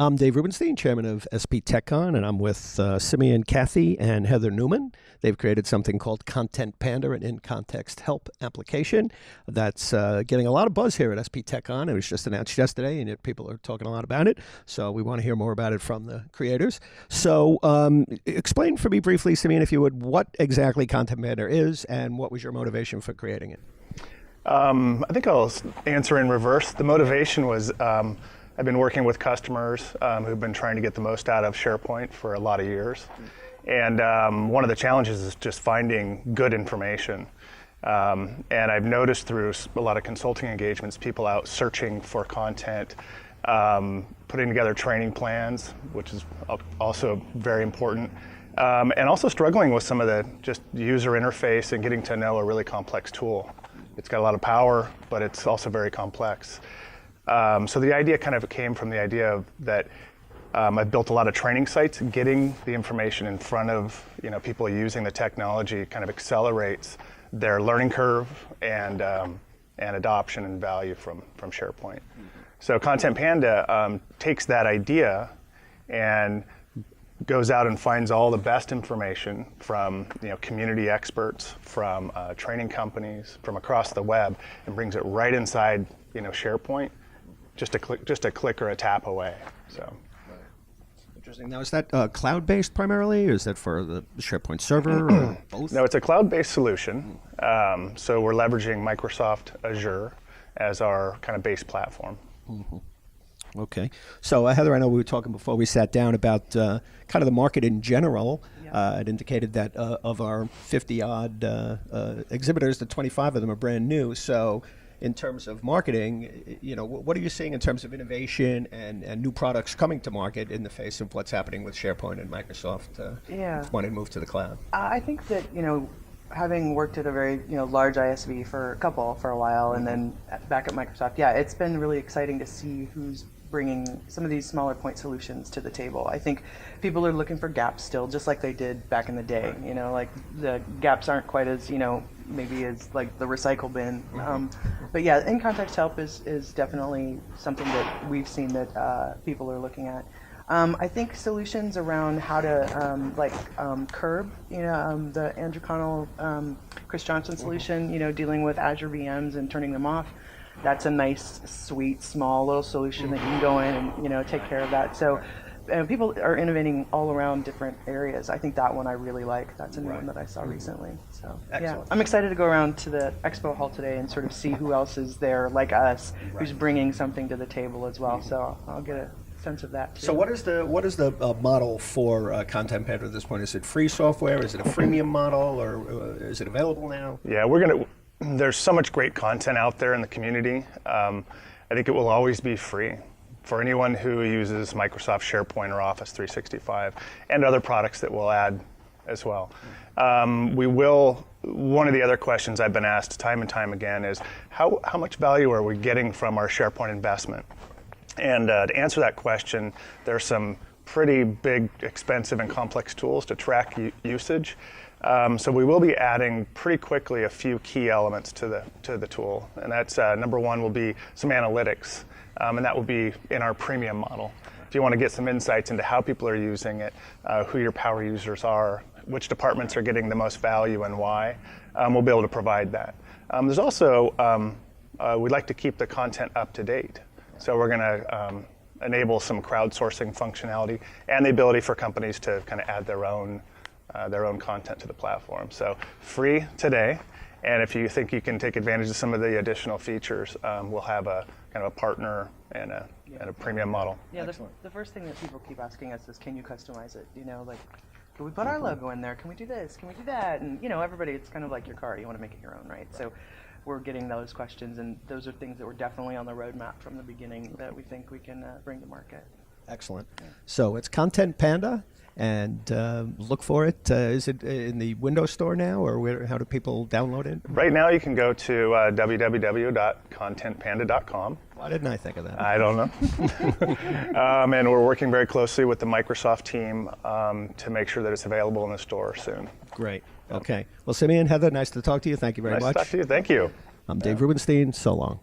I'm Dave Rubinstein, chairman of SPTechCon, and I'm with Simeon, Cathey, and Heather Newman. They've created something called Content Panda, an in-context help application that's getting a lot of buzz here at SPTechCon. It was just announced yesterday, and people are talking a lot about it. So we want to hear more about it from the creators. So explain for me briefly, Simeon, if you would, what exactly Content Panda is and what was your motivation for creating it? I think I'll answer in reverse. The motivation was I've been working with customers who've been trying to get the most out of SharePoint for a lot of years. And one of the challenges is just finding good information. And I've noticed through a lot of consulting engagements, people out searching for content, putting together training plans, which is also very important, and also struggling with some of the just user interface and getting to know a really complex tool. It's got a lot of power, but it's also very complex. So the idea kind of came from the idea of that I've built a lot of training sites. Getting the information in front of people using the technology kind of accelerates their learning curve and adoption and value from SharePoint. Mm-hmm. So Content Panda takes that idea and goes out and finds all the best information from community experts, from training companies, from across the web, and brings it right inside SharePoint. Just a click or a tap away. So, interesting. Now, is that cloud-based primarily, or is that for the SharePoint server, or both? No, it's a cloud-based solution. So we're leveraging Microsoft Azure as our kind of base platform. Mm-hmm. Okay. So, Heather, I know we were talking before we sat down about kind of the market in general. Yeah. It indicated that of our 50-odd exhibitors, that 25 of them are brand new. So, in terms of marketing, what are you seeing in terms of innovation and new products coming to market in the face of what's happening with SharePoint and Microsoft wanting to move to the cloud? I think that, having worked at a very large ISV for a while, and then back at Microsoft, it's been really exciting to see who's bringing some of these smaller point solutions to the table. I think people are looking for gaps still, just like they did back in the day. Like the gaps aren't quite as maybe as like the recycle bin. But yeah, in-context help is definitely something that we've seen that people are looking at. I think solutions around how to curb, the Andrew Connell, Chris Johnson solution, dealing with Azure VMs and turning them off. That's a nice, sweet, small little solution that you can go in and take care of that. So people are innovating all around different areas. I think that one I really like. That's a new one that I saw recently. So yeah, I'm excited to go around to the expo hall today and sort of see who else is there like us, who's bringing something to the table as well. So I'll get a sense of that too. So what is the model for Content Panda at this point? Is it free software? Is it a freemium model, or is it available now? Yeah, there's so much great content out there in the community. I think it will always be free for anyone who uses Microsoft SharePoint or Office 365 and other products that we'll add as well. One of the other questions I've been asked time and time again is how much value are we getting from our SharePoint investment? And to answer that question, there's some pretty big, expensive, and complex tools to track usage. So we will be adding pretty quickly a few key elements to the tool, and that's number one will be some analytics, and that will be in our premium model. If you want to get some insights into how people are using it, who your power users are, which departments are getting the most value and why, we'll be able to provide that. There's also we'd like to keep the content up to date, so we're going to enable some crowdsourcing functionality and the ability for companies to kind of add their own content to the platform. So free today, and if you think you can take advantage of some of the additional features, we'll have a kind of a partner and a premium model. Yeah, the first thing that people keep asking us is, can you customize it? Like, can we put our logo in there? Can we do this? Can we do that? And everybody, it's kind of like your car. You want to make it your own, right? So we're getting those questions, and those are things that were definitely on the roadmap from the beginning that we think we can bring to market. Excellent. So it's Content Panda, and look for it. Is it in the Windows Store now, or how do people download it? Right now you can go to www.contentpanda.com. Why didn't I think of that? I don't know. And we're working very closely with the Microsoft team to make sure that it's available in the store soon. Great. Okay. Well, Simeon, Heather, nice to talk to you. Thank you very much. Nice to talk to you. Thank you. I'm Dave Rubinstein. So long.